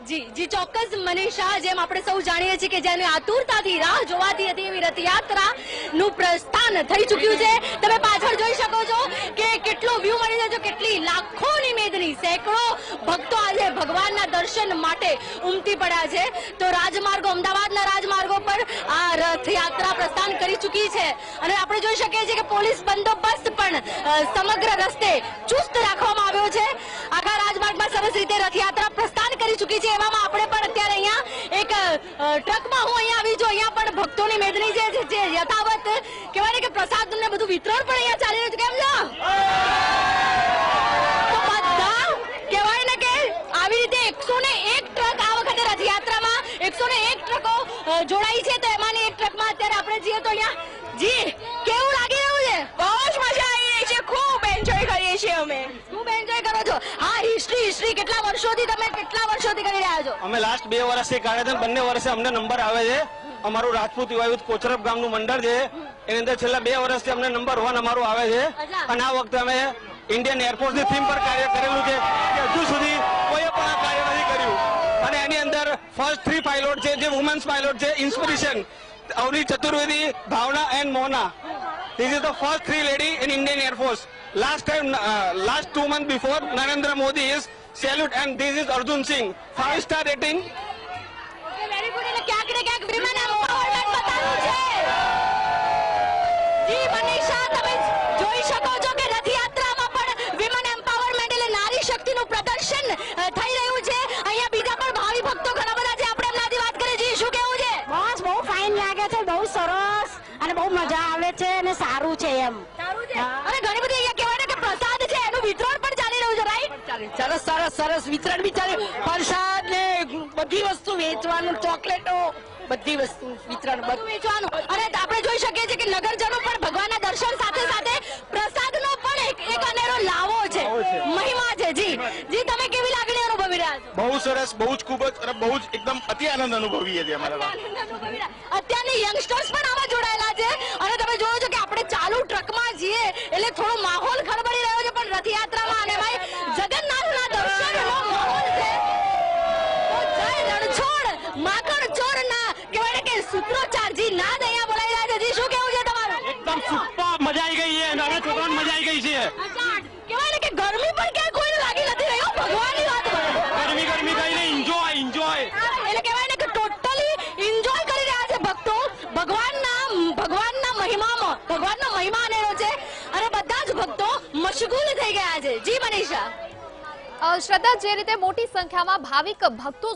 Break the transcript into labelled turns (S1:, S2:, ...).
S1: જી જી ચોક્કસ મનીષા, જેમ આપણે સૌ જાણીએ છીએ કે જેની આતુરતાથી રાહ જોવાતી હતી એવી રથયાત્રાનું પ્રસ્થાન થઈ ચૂક્યું છે। તમે પાછળ જોઈ શકો છો કે કેટલો વ્યૂ મળી રહ્યો છે, કેટલી લાખોની મેદની સેંકડો ભક્તો આજે ભગવાનના દર્શન માટે ઉમટી પડ્યા છે। તો રાજમાર્ગો, અમદાવાદના રાજમાર્ગો પર આ રથયાત્રા પ્રસ્થાન કરી ચૂકી છે અને આપણે જોઈ શકીએ છીએ કે પોલીસ બંદોબસ્ત પણ સમગ્ર રસ્તે ચુસ્ત રાખવામાં આવ્યો છે। આખા રાજમાર્ગમાં સરસ રીતે રથયાત્રા પ્રસ્થાન કરી ચૂકી છે। એવામાં આપણે પણ અત્યારે અહીંયા એક ટ્રકમાં હું અહીંયા આવી છું। અહીંયા પણ ભક્તોની મેદની જે યથાવત કહેવાય કે પ્રસાદ ને બધું વિતરણ પણ અહીંયા ચાલી રહ્યું છે। કેમ છો? તો બધા કહેવાય ને કે આવી રીતે 101 ટ્રક આ વખતે રથયાત્રામાં 101 ટ્રકો જોડાઈ છે। તો એમાંની એક ટ્રકમાં અત્યારે આપણે જઈએ તો અહીંયા જી કેવું લાગી રહ્યું છે?
S2: બહુ જ મજા આવી રહી છે, ખૂબ એન્જોય કરીએ છીએ અમે।
S1: ખૂબ એન્જોય કરો છો? હા, હિસ્ટ્રી કેટલા વર્ષોથી કરી રહ્યા છો?
S3: અમે લાસ્ટ 2 વર્ષથી કાઢ્યા છે, બંને વર્ષે અમને નંબર આવે છે। અમારું રાજપૂત યુવા કોચરબ ગામનું મંડળ છે, એની અંદર છેલ્લા 2 વર્ષથી અમને નંબર 1 અમારું આવે છે અને આ વખતે અમે ઇન્ડિયન એરફોર્સની થીમ પર કાર્ય કરેલું છે કે હજુ સુધી કોઈ પણ આ કાર્ય નથી કર્યું અને એની અંદર ફર્સ્ટ 3 પાયલોટ છે જે વુમેન્સ પાયલોટ છે। Inspiration Avani Chaturvedi, Bhavana and Mona, this is the first 3 lady in Indian Air Force. Last 2 months before, Narendra Modi is salute and this is Arjun Singh, 5-star rating.
S1: Okay, very good. એટલે ક્યાંક ને ક્યાંક women empowerment બતાવ્યું છે। જી મનીષા, તમે જોઈ શકો છો કે રથયાત્રામાં પણ women empowerment એટલે નારી શક્તિનું પ્રદર્શન થઈ રહ્યું છે। અહીંયા બીજા પણ ભાવિ ભક્તો ઘણા બધા છે, આપણે એમનાથી વાત કરીએ છીએ। શું કેવું છે?
S4: બસ બહુ ફાઇન લાગે છે, બહુ સરસ અને બહુ મજા આવે છે અને સારું છે એમ।
S1: સારું છે અને ઘણી બધી અહીંયા કહેવાય કે પ્રસાદ છે એનું વિતરણ પણ ચાલી રહ્યું છે, રાઈટ?
S4: સરસ વિતરણ બી ચાલે, પ્રસાદ ને બધી વસ્તુ વેચવાનું, ચોકલેટો બધી વસ્તુ વિતરણ
S1: બધું વેચવાનું અને આપણે જોઈ શકીએ છીએ કે નગરજનો પણ ભગવાનના દર્શન સાથે સાથે પ્રસાદનો પણ એક અનેરો લાવો છે, મહિમા છે। જી જી, તમે કેવી લાગણી અનુભવી રહ્યા છો?
S3: બહુ સરસ, બહુ જ ખૂબ જ અને બહુ જ એકદમ અતિ આનંદ અનુભવીએ છીએ અમારા।
S1: અત્યારની યંગસ્ટર્સ પણ આમાં જોડાયેલા છે અને તમે જોયો છો કે આપણે ચાલુ ટ્રકમાં જઈએ એટલે થોડો માહોલ ખળબળી રહ્યો છે, પણ રથયાત્રામાં અને ભાઈ જગન્નાથના દર્શનનો માહોલ છે। તો જય રણછોડ માખણ ચોરના કહેવાય કે સૂત્રોચ્ચારજી નાદ અહીંયા બોલાઈ રહ્યા છે। જી શું કેવું છે તમારું?
S3: એકદમ સુપર, મજા આવી ગઈ છે અને અમે છોકરાઓને મજા આવી ગઈ છે।
S1: કહેવાય કે ગરમી પણ ક્યાંય કોઈને લાગી નથી રહી, ભગવાનની વાત કરો।
S3: ગરમી કઈ નહીં, એન્જોય
S1: એટલે કહેવાય ને કે ટોટલી એન્જોય કરી રહ્યા છે ભક્તો। ભગવાનના મહિમામાં ભગવાનનો મહિમા અનેરો છે અને બધા જ ભક્તો મશગુલ થઈ ગયા છે। જી મનીષા।
S5: શ્રદ્ધા, જે રીતે મોટી સંખ્યામાં ભાવિક ભક્તો